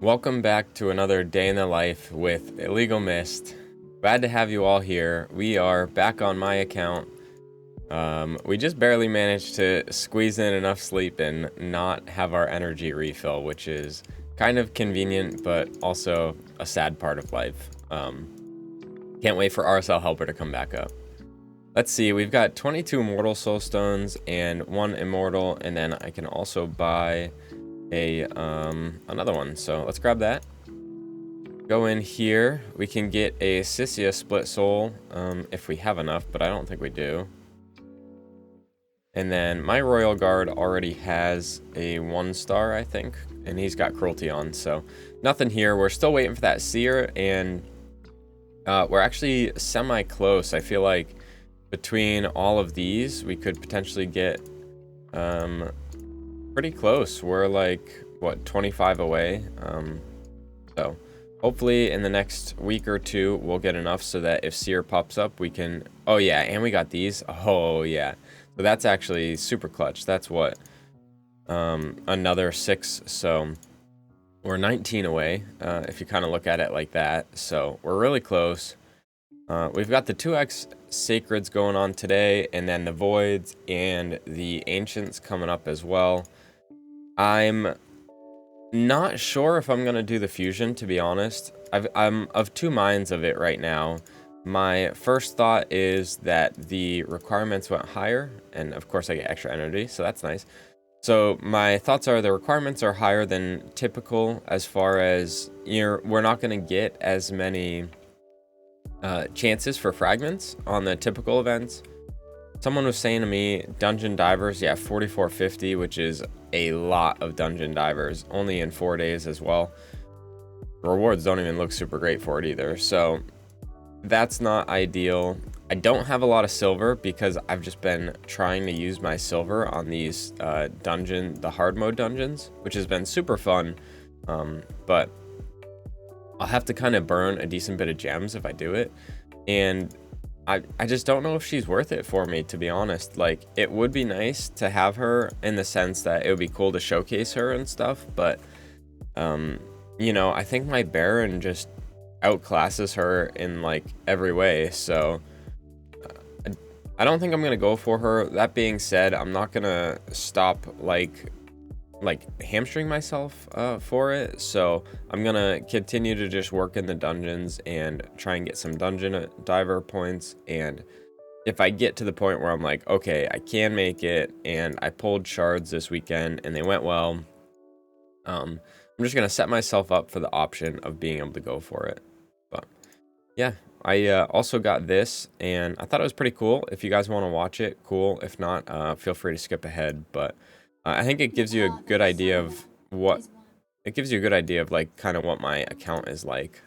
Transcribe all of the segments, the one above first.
Welcome back to another day in the life with Illegal Mist. Glad to have you all here. We are back on my account. We just barely managed to squeeze in enough sleep and not have our energy refill, which is kind of convenient, but also a sad part of life. Can't wait for RSL Helper to come back up. Let's see, we've got 22 Mortal Soul Stones and 1 Immortal, and then I can also buy another one, so let's grab that. Go in here, we can get a Sissia Split Soul if we have enough, but I don't think we do. And then my Royal Guard already has a 1-star, I think, and he's got Cruelty on, so nothing here. We're still waiting for that Seer, and we're actually semi-close. I feel like between all of these, we could potentially get pretty close. We're like, what, 25 away? So hopefully in the next week or two, we'll get enough so that if Seer pops up, we can... Oh, yeah, and we got these. Oh, yeah. So that's actually super clutch. That's what? Another 6. So we're 19 away, if you kind of look at it like that. So we're really close. We've got the 2x Sacreds going on today, and then the Voids and the Ancients coming up as well. I'm not sure if I'm going to do the Fusion, to be honest. I'm of two minds of it right now. My first thought is that the requirements went higher, and of course I get extra energy, so that's nice. So my thoughts are the requirements are higher than typical as far as we're not going to get as many chances for fragments on the typical events. Someone was saying to me, Dungeon Divers, yeah, 4450, which is a lot of Dungeon Divers, only in 4 days as well. The rewards don't even look super great for it either, so that's not ideal. I don't have a lot of silver because I've just been trying to use my silver on these the hard mode dungeons, which has been super fun, but I'll have to kind of burn a decent bit of gems if I do it, and I just don't know if she's worth it for me, to be honest. Like, it would be nice to have her in the sense that it would be cool to showcase her and stuff, but you know, I think my Baron just outclasses her in like every way, so I don't think I'm gonna go for her. That being said, I'm not gonna stop like hamstring myself for it, so I'm gonna continue to just work in the dungeons and try and get some dungeon diver points. And if I get to the point where I'm like, okay, I can make it, and I pulled shards this weekend and they went well, I'm just gonna set myself up for the option of being able to go for it. But yeah, I also got this, and I thought it was pretty cool. If you guys want to watch it, cool. If not, feel free to skip ahead. But I think it gives you a good idea of what it gives you a good idea of like kind of what my account is like.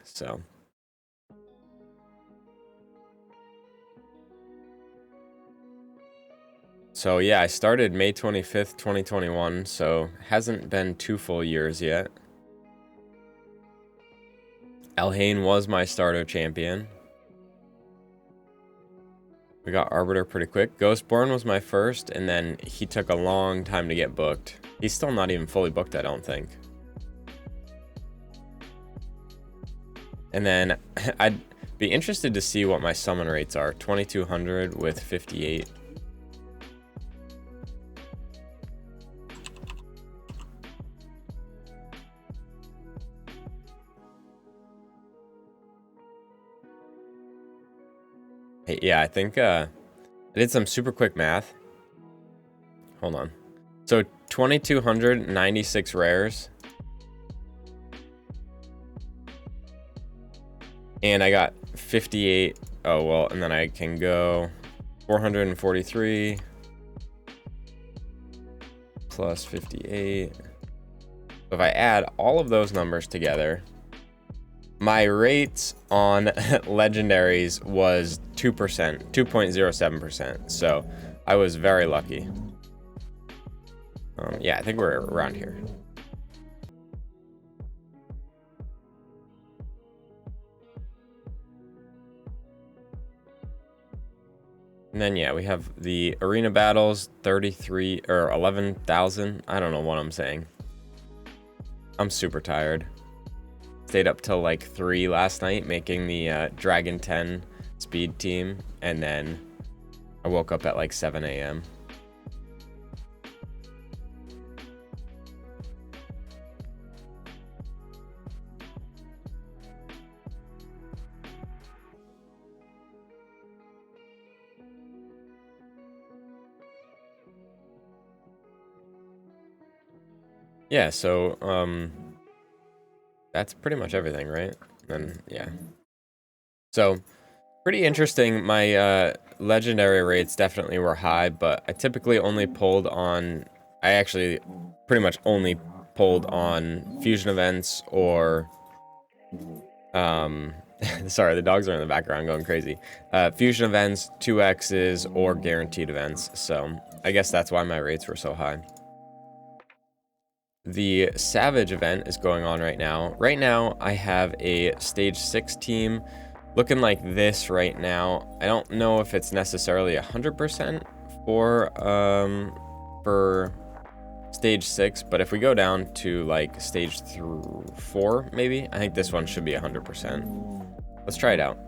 So yeah, I started May 25th, 2021, so hasn't been 2 full years yet. Elhain was my starter champion. We got Arbiter pretty quick. Ghostborn was my first, and then he took a long time to get booked. He's still not even fully booked, I don't think. And then I'd be interested to see what my summon rates are. 2200 with 58. Yeah, I think I did some super quick math. Hold on. So 2296 rares. And I got 58. Oh, well, and then I can go 443 plus 58. So if I add all of those numbers together, my rates on legendaries was 2%, 2.07%. So I was very lucky. Yeah, I think we're around here. And then, yeah, we have the arena battles, 33 or 11,000. I don't know what I'm saying. I'm super tired. stayed up till like 3 last night making the Dragon 10 speed team, and then I woke up at like 7 a.m. Yeah, so that's pretty much everything, right? And yeah. So pretty interesting. My legendary rates definitely were high, but I typically only pulled on, I actually pretty much only pulled on fusion events or sorry, the dogs are in the background going crazy. Fusion events, 2x's, or guaranteed events. So I guess that's why my rates were so high. The Savage event is going on right now. Right now, I have a stage 6 team looking like this right now. I don't know if it's necessarily 100% for stage 6, but if we go down to like stage 4, maybe, I think this one should be 100%. Let's try it out.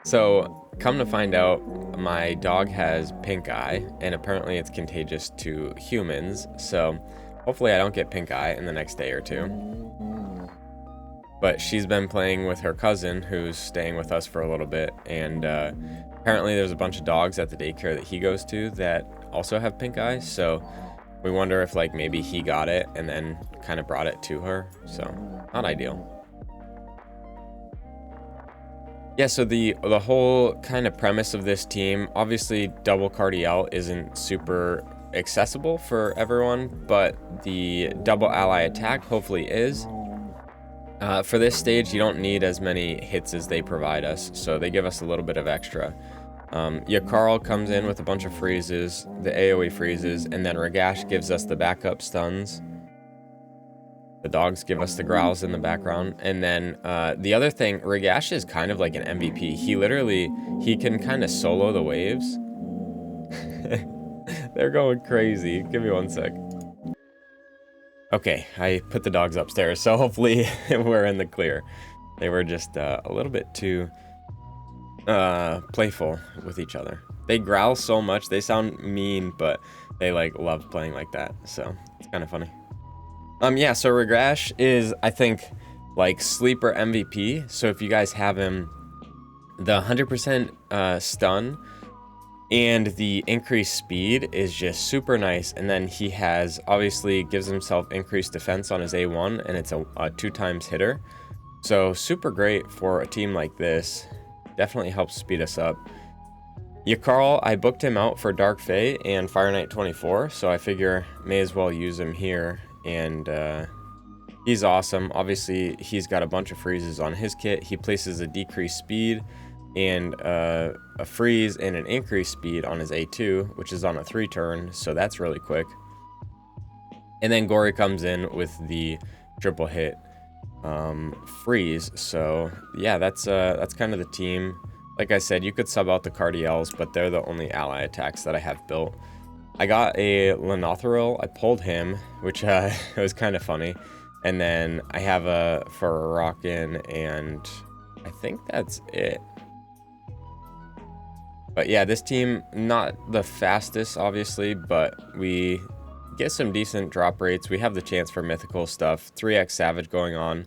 So, come to find out, my dog has pink eye, and apparently it's contagious to humans, so hopefully I don't get pink eye in the next day or two. But she's been playing with her cousin, who's staying with us for a little bit, and apparently there's a bunch of dogs at the daycare that he goes to that also have pink eye, so we wonder if like maybe he got it and then kind of brought it to her, so not ideal. Yeah, so the whole kind of premise of this team, obviously double Cardiel isn't super accessible for everyone, but the double ally attack hopefully is. For this stage, you don't need as many hits as they provide us, so they give us a little bit of extra. Yakarl comes in with a bunch of freezes, the AoE freezes, and then Ragash gives us the backup stuns. The dogs give us the growls in the background. And then the other thing, Ragash is kind of like an MVP. He can kind of solo the waves. They're going crazy. Give me one sec. Okay, I put the dogs upstairs, so hopefully we're in the clear. They were just a little bit too playful with each other. They growl so much. They sound mean, but they like love playing like that. So it's kind of funny. Yeah, so Ragash is, I think, like sleeper MVP. So if you guys have him, the 100% stun and the increased speed is just super nice. And then he has, obviously, gives himself increased defense on his A1, and it's a 2x hitter. So super great for a team like this. Definitely helps speed us up. Yakarl, I booked him out for Dark Fae and Fire Knight 24, so I figure may as well use him here. And he's awesome. Obviously, he's got a bunch of freezes on his kit. He places a decreased speed and a freeze and an increased speed on his A2, which is on a 3-turn, so that's really quick. And then Gory comes in with the triple hit freeze. So yeah, that's kind of the team. Like I said, you could sub out the Cardiels, but they're the only ally attacks that I have built. I got a Lenothril, I pulled him, which was kind of funny. And then I have a Farrakin, and I think that's it. But yeah, this team, not the fastest, obviously, but we get some decent drop rates. We have the chance for mythical stuff. 3x Savage going on.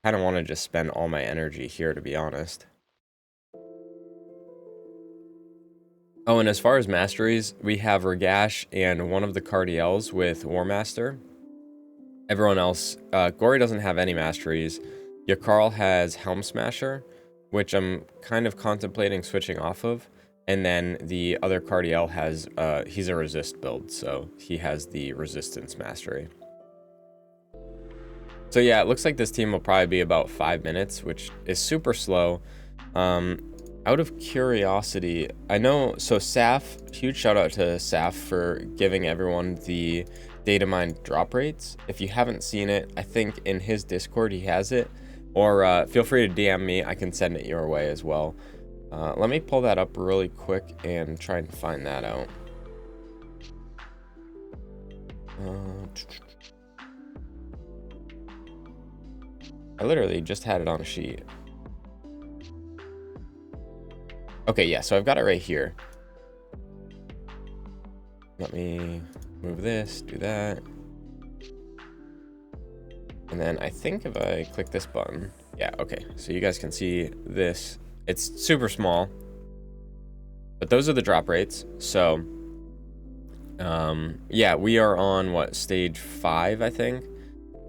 I don't want to just spend all my energy here, to be honest. Oh, and as far as masteries, we have Ragash and one of the Cardiels with War Master. Everyone else, Gory doesn't have any masteries. Yakarl has Helm Smasher, which I'm kind of contemplating switching off of. And then the other Cardiel has, he's a resist build, so he has the resistance mastery. So yeah, it looks like this team will probably be about 5 minutes, which is super slow. Out of curiosity, I know, so Saf, huge shout out to Saf for giving everyone the data mine drop rates. If you haven't seen it, I think in his Discord he has it, Or feel free to DM me. I can send it your way as well. Let me pull that up really quick and try and find that out. I literally just had it on a sheet. Okay, yeah, so I've got it right here. Let me move this, do that. And then I think if I click this button, yeah, okay. So you guys can see this. It's super small, but those are the drop rates. So, yeah, we are on what, stage 5, I think.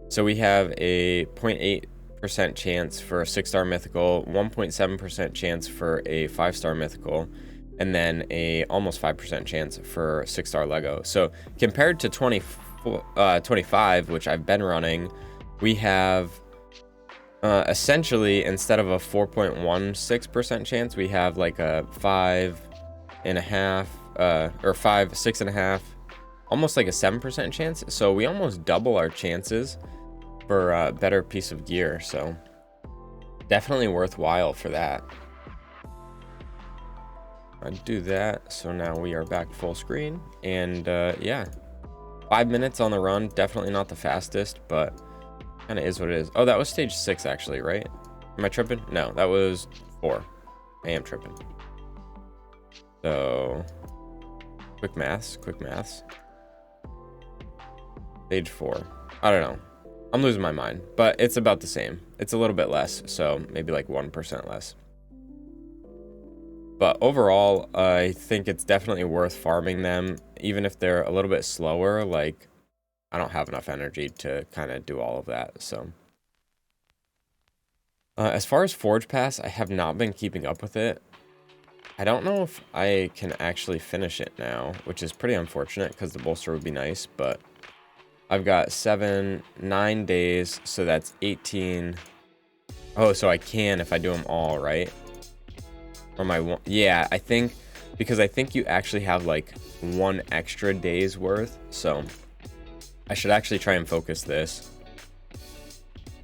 So we have a 0.8% chance for a 6-star mythical, 1.7% chance for a 5-star mythical, and then a almost 5% chance for 6-star Lego. So compared to 25, which I've been running, we have essentially, instead of a 4.16% chance, we have like a 5.5 or 6.5, almost like a 7% chance. So we almost double our chances for a better piece of gear. So definitely worthwhile for that. I do that. So now we are back full screen, and yeah, 5 minutes on the run. Definitely not the fastest, but kind of is what it is. Oh, that was stage 6 actually, right? Am I tripping? No, that was 4. I am tripping. So quick maths. Stage 4. I don't know. I'm losing my mind, but it's about the same. It's a little bit less, so maybe like 1% less. But overall, I think it's definitely worth farming them, even if they're a little bit slower. Like, I don't have enough energy to kind of do all of that, so. As far as Forge Pass, I have not been keeping up with it. I don't know if I can actually finish it now, which is pretty unfortunate because the bolster would be nice, but I've got 9 days, so that's 18. Oh, so I can if I do them all, right? Or my, yeah, I think, because I think you actually have like 1 extra day's worth, so I should actually try and focus this.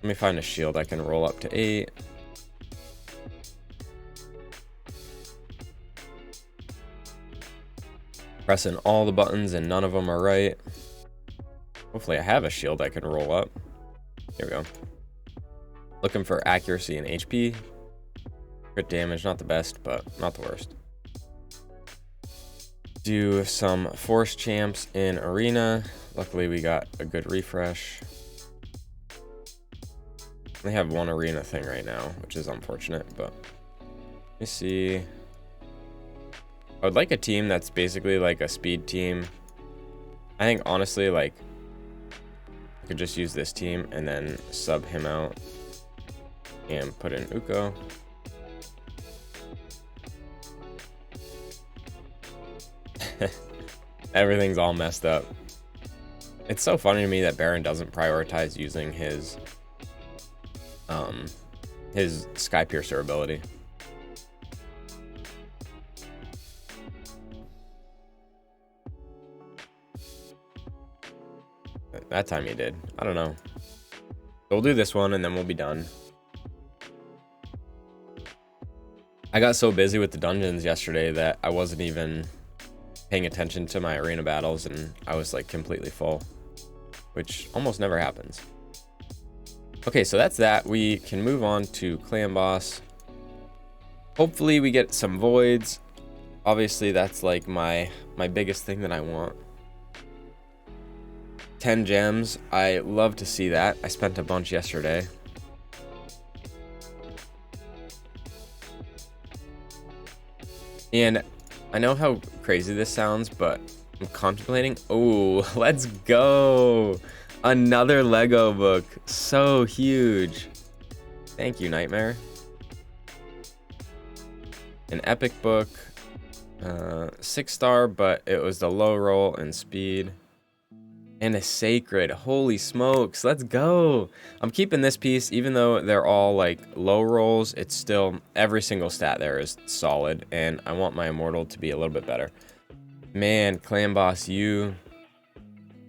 Let me find a shield I can roll up to 8. Pressing all the buttons and none of them are right. Hopefully I have a shield I can roll up. Here we go. Looking for accuracy and HP. Crit damage, not the best, but not the worst. Do some force champs in arena. Luckily we got a good refresh. They have 1 arena thing right now, which is unfortunate, but let me see. I would like a team that's basically like a speed team. I think honestly, like, I could just use this team and then sub him out and put in Uko. Everything's all messed up. It's so funny to me that Baron doesn't prioritize using his Sky Piercer ability. That time he did. I don't know. We'll do this one and then we'll be done. I got so busy with the dungeons yesterday that I wasn't even paying attention to my arena battles, and I was like completely full, which almost never happens. Okay, so that's that. We can move on to Clan Boss. Hopefully we get some voids. Obviously that's like my biggest thing that I want. 10 gems. I love to see that. I spent a bunch yesterday. And I know how crazy this sounds, but I'm contemplating. Oh, let's go. Another Lego book. So huge. Thank you, Nightmare. An epic book. 6-star, but it was the low roll and speed. And a sacred. Holy smokes. Let's go. I'm keeping this piece, even though they're all like low rolls. It's still, every single stat there is solid. And I want my immortal to be a little bit better. Man, Clan Boss, you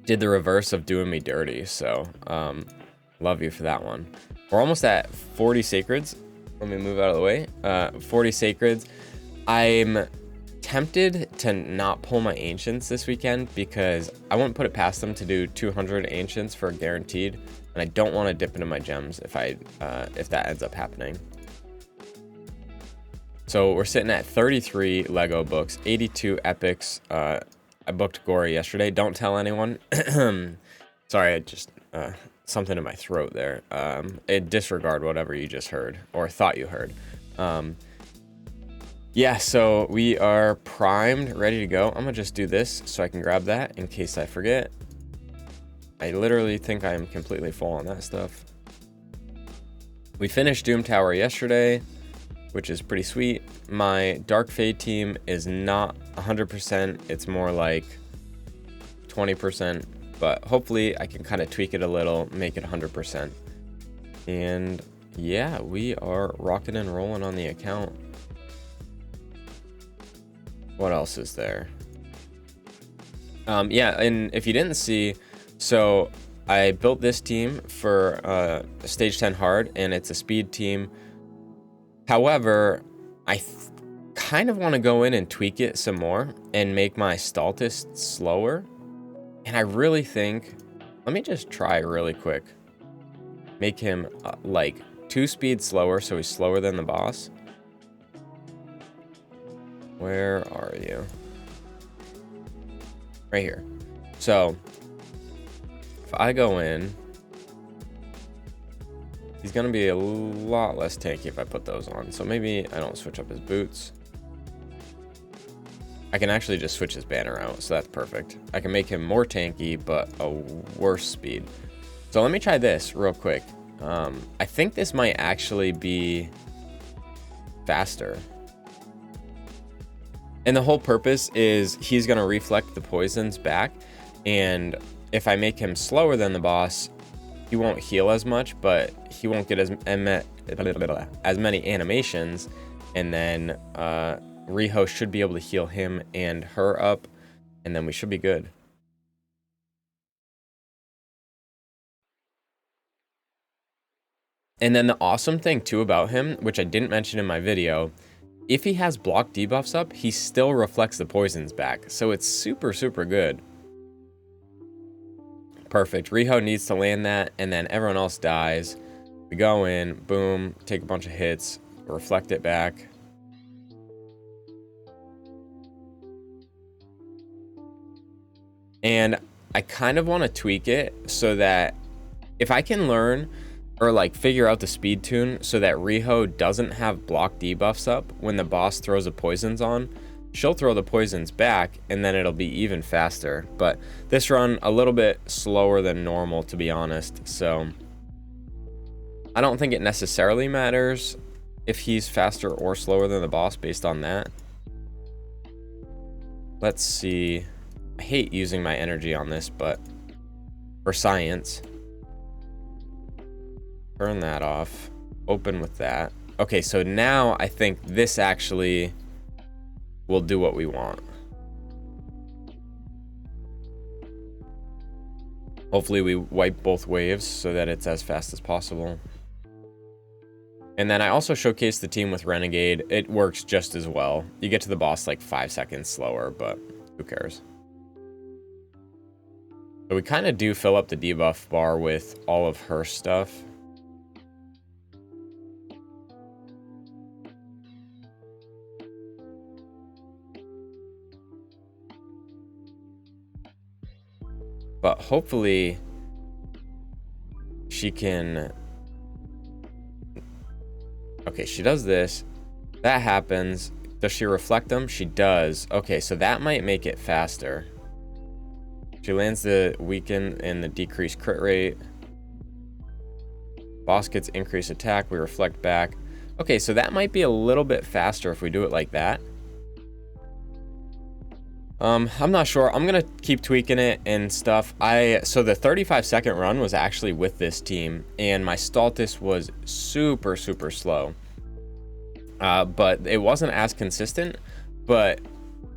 did the reverse of doing me dirty. So, love you for that one. We're almost at 40 sacreds. Let me move out of the way. 40 sacreds. I'm tempted to not pull my ancients this weekend because I wouldn't put it past them to do 200 ancients for guaranteed, and I don't want to dip into my gems if that ends up happening. So we're sitting at 33 Lego books, 82 epics. I booked Gory yesterday. Don't tell anyone. Sorry, I just something in my throat there. Disregard whatever you just heard or thought you heard. Yeah, so we are primed, ready to go. I'm gonna just do this so I can grab that in case I forget. I literally think I am completely full on that stuff. We finished Doom Tower yesterday, which is pretty sweet. My Dark Fade team is not 100%. It's more like 20%, but hopefully I can kind of tweak it a little, make it 100%. And yeah, we are rocking and rolling on the account. What else is there? Yeah, and if you didn't see, so I built this team for stage 10 hard, and it's a speed team. However, I kind of want to go in and tweak it some more and make my Stultist slower. And I really think, let me just try really quick. Make him like 2 speeds slower, so he's slower than the boss. Where are you? Right here. So if I go in, he's gonna be a lot less tanky if I put those on. So maybe I don't switch up his boots. I can actually just switch his banner out, so that's perfect. I can make him more tanky, but a worse speed. So let me try this real quick. I think this might actually be faster. And the whole purpose is he's going to reflect the poisons back. And if I make him slower than the boss, he won't heal as much, but he won't get as many animations. And then Riho should be able to heal him and her up. And then we should be good. And then the awesome thing too about him, which I didn't mention in my video, if he has block debuffs up, he still reflects the poisons back. So it's super, super good. Perfect. Riho needs to land that, and then everyone else dies. We go in, boom, take a bunch of hits, reflect it back. And I kind of want to tweak it so that if I can learn or like figure out the speed tune so that Riho doesn't have block debuffs up when the boss throws the poisons on, she'll throw the poisons back and then it'll be even faster. But this run a little bit slower than normal, to be honest. So I don't think it necessarily matters if he's faster or slower than the boss based on that. Let's see. I hate using my energy on this, but for science, turn that off, open with that. Okay, so now I think this actually will do what we want. Hopefully we wipe both waves so that it's as fast as possible. And then I also showcased the team with Renegade. It works just as well. You get to the boss like 5 seconds slower, but who cares? So we kind of do fill up the debuff bar with all of her stuff. But hopefully she can... Okay, she does this. That happens. Does she reflect them? She does. Okay, so that might make it faster. She lands the weaken and the decreased crit rate. Boss gets increased attack. We reflect back. Okay, so that might be a little bit faster if we do it like that. I'm not sure. I'm gonna keep tweaking it and stuff. So the 35-second run was actually with this team, and my Stultist was super, super slow. But it wasn't as consistent, but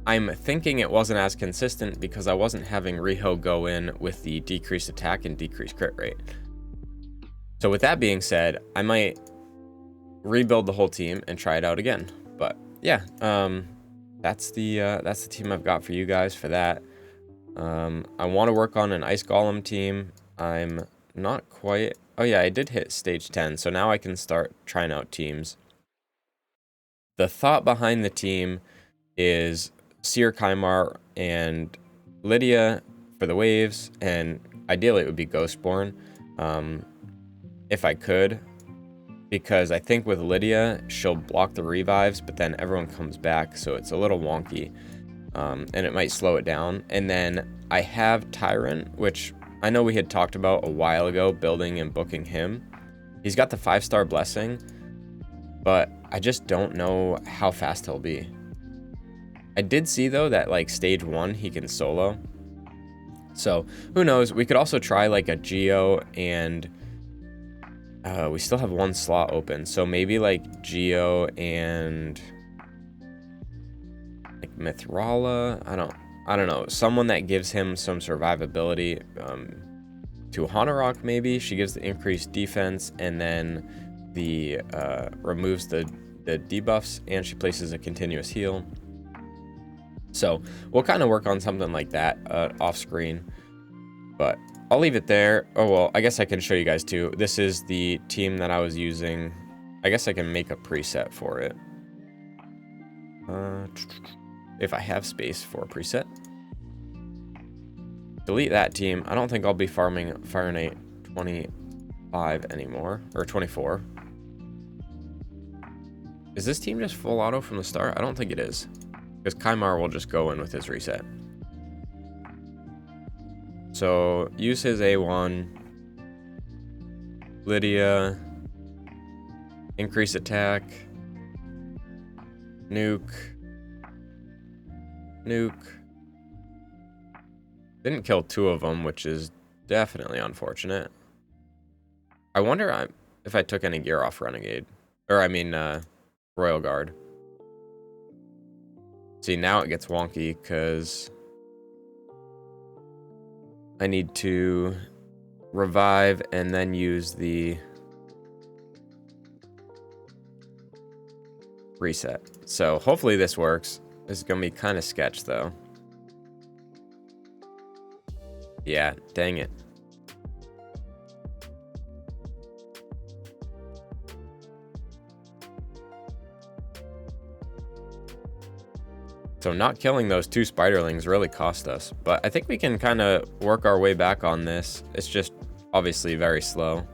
I'm thinking it wasn't as consistent because I wasn't having Riho go in with the decreased attack and decreased crit rate. So with that being said, I might rebuild the whole team and try it out again. But yeah, that's the team I've got for you guys for that. I want to work on an Ice Golem team. I'm not quite... Oh yeah, I did hit stage 10, so now I can start trying out teams. The thought behind the team is Seer, Kymar, and Lydia for the waves, and ideally it would be Ghostborn, if I could, because I think with Lydia, she'll block the revives, but then everyone comes back, so it's a little wonky, and it might slow it down. And then I have Tyrant, which I know we had talked about a while ago, building and booking him. He's got the 5-star blessing, but I just don't know how fast he'll be. I did see, though, that, like, stage 1, he can solo. So, who knows? We could also try, like, a Geo, and we still have 1 slot open. So, maybe, like, Geo and, like, Mithrala? I don't know. Someone that gives him some survivability. To Hanorok, maybe. She gives the increased defense, and then the removes the debuffs, and she places a continuous heal. So we'll kind of work on something like that off screen, but I'll leave it there. Oh, well, I guess I can show you guys too. This is the team that I was using. I guess I can make a preset for it. If I have space for a preset. Delete that team. I don't think I'll be farming Fire Knight 25 anymore, or 24. Is this team just full auto from the start? I don't think it is. Because Kymar will just go in with his reset. So, use his A1. Lydia. Increase attack. Nuke. Nuke. Didn't kill 2 of them, which is definitely unfortunate. I wonder if I took any gear off Renegade. Or, I mean, Royal Guard. See, now it gets wonky because I need to revive and then use the reset. So hopefully this works. This is going to be kind of sketch though. Yeah, dang it. So not killing those 2 spiderlings really cost us, but I think we can kind of work our way back on this. It's just obviously very slow.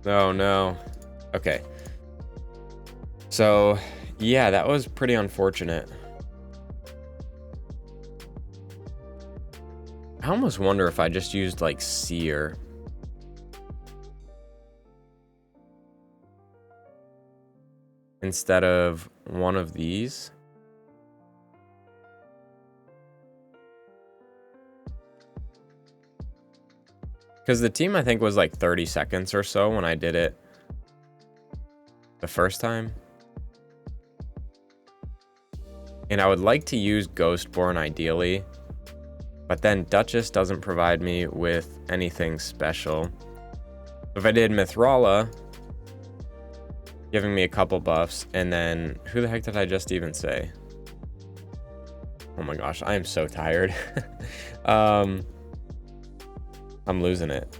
Oh no. Okay. So yeah, that was pretty unfortunate. I almost wonder if I just used like Seer. Instead of one of these. Because the team, I think, was like 30 seconds or so when I did it the first time. And I would like to use Ghostborn ideally. But then Duchess doesn't provide me with anything special. If I did Mithrala, giving me a couple buffs, and then who the heck did I just even say? Oh my gosh, I am so tired. I'm losing it.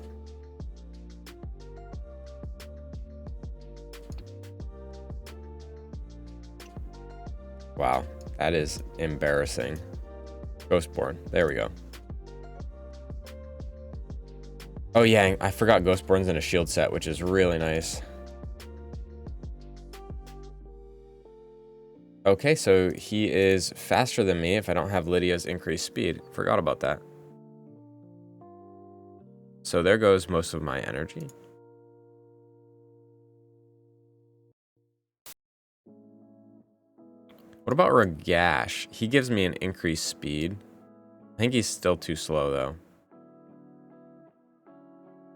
Wow, that is embarrassing. Ghostborn, there we go. Oh yeah, I forgot Ghostborn's in a shield set, which is really nice. Okay, so he is faster than me if I don't have Lydia's increased speed. Forgot about that. So there goes most of my energy. What about Ragash? He gives me an increased speed. I think he's still too slow, though.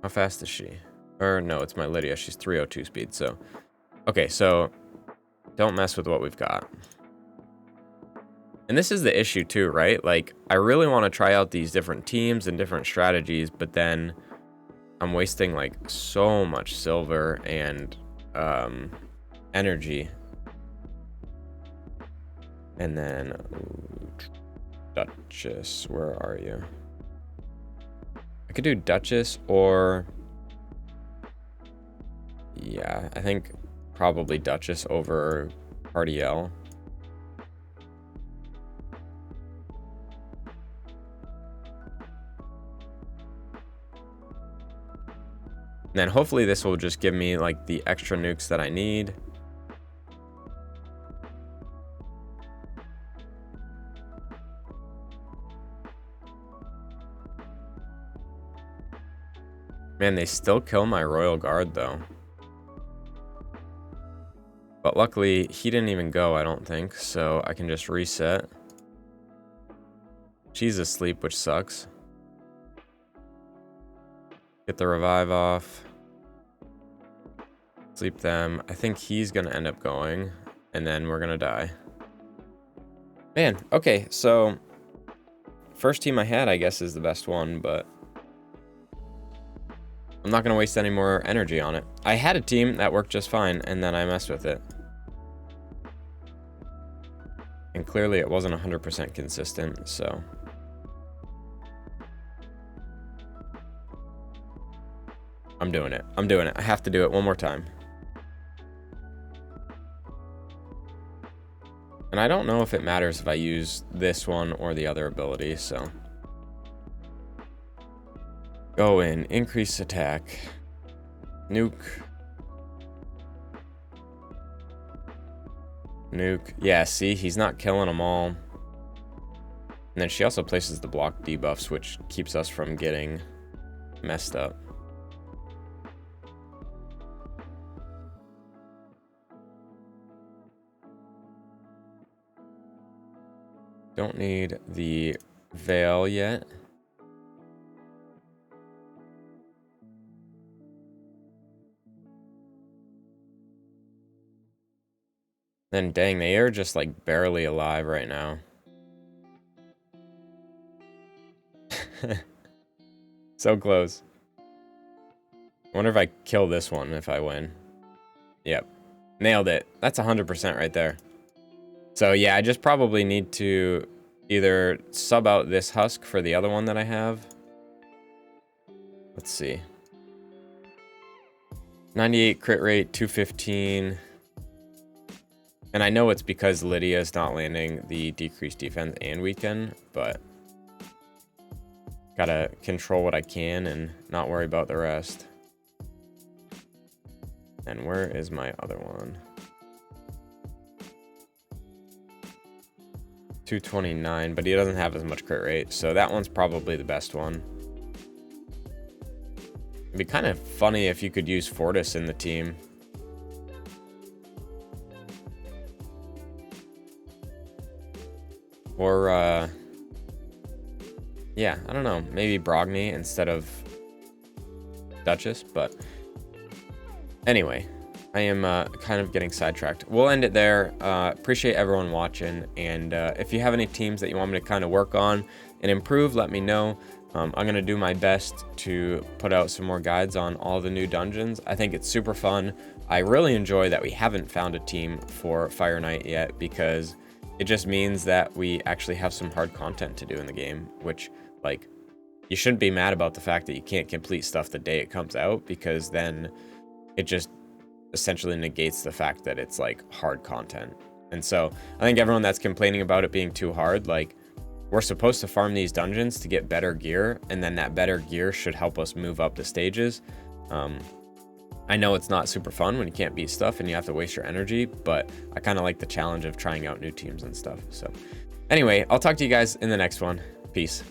How fast is she? Or no, it's my Lydia. She's 302 speed, so... Okay, so... Don't mess with what we've got. And this is the issue too, right? Like, I really want to try out these different teams and different strategies, but then I'm wasting like so much silver and energy. And then Duchess, where are you? I could do Duchess or yeah, I think probably Duchess over Cardiel. And then hopefully this will just give me like the extra nukes that I need. Man, they still kill my Royal Guard though. But luckily he didn't even go, I don't think, so I can just reset. She's asleep, which sucks. Get the revive off. Sleep them. I think he's gonna end up going, and then we're gonna die. Man, okay, so first team I had, I guess, is the best one, but I'm not gonna waste any more energy on it. I had a team that worked just fine, and then I messed with it. And clearly it wasn't 100% consistent, so. I'm doing it. I'm doing it. I have to do it one more time. And I don't know if it matters if I use this one or the other ability, so. Go in, increase attack. Nuke. Nuke. Yeah, see, he's not killing them all. And then she also places the block debuffs, which keeps us from getting messed up. Don't need the veil yet. Then dang, they are just like barely alive right now. So close. I wonder if I kill this one if I win. Yep. Nailed it. That's 100% right there. So yeah, I just probably need to either sub out this husk for the other one that I have. Let's see. 98 crit rate, 215. And I know it's because Lydia is not landing the decreased defense and weaken, but gotta control what I can and not worry about the rest. And where is my other one? 229, but he doesn't have as much crit rate, so that one's probably the best one. It'd be kind of funny if you could use Fortis in the team. Or, yeah, I don't know, maybe Brogni instead of Duchess, but anyway. I am kind of getting sidetracked. We'll end it there. Appreciate everyone watching. And if you have any teams that you want me to kind of work on and improve, let me know. I'm going to do my best to put out some more guides on all the new dungeons. I think it's super fun. I really enjoy that we haven't found a team for Fire Knight yet, because it just means that we actually have some hard content to do in the game, which, like, you shouldn't be mad about the fact that you can't complete stuff the day it comes out, because then it just essentially negates the fact that it's like hard content. And so I think everyone that's complaining about it being too hard, like, we're supposed to farm these dungeons to get better gear, and then that better gear should help us move up the stages. I know it's not super fun when you can't beat stuff and you have to waste your energy, but I kind of like the challenge of trying out new teams and stuff. So anyway, I'll talk to you guys in the next one. Peace.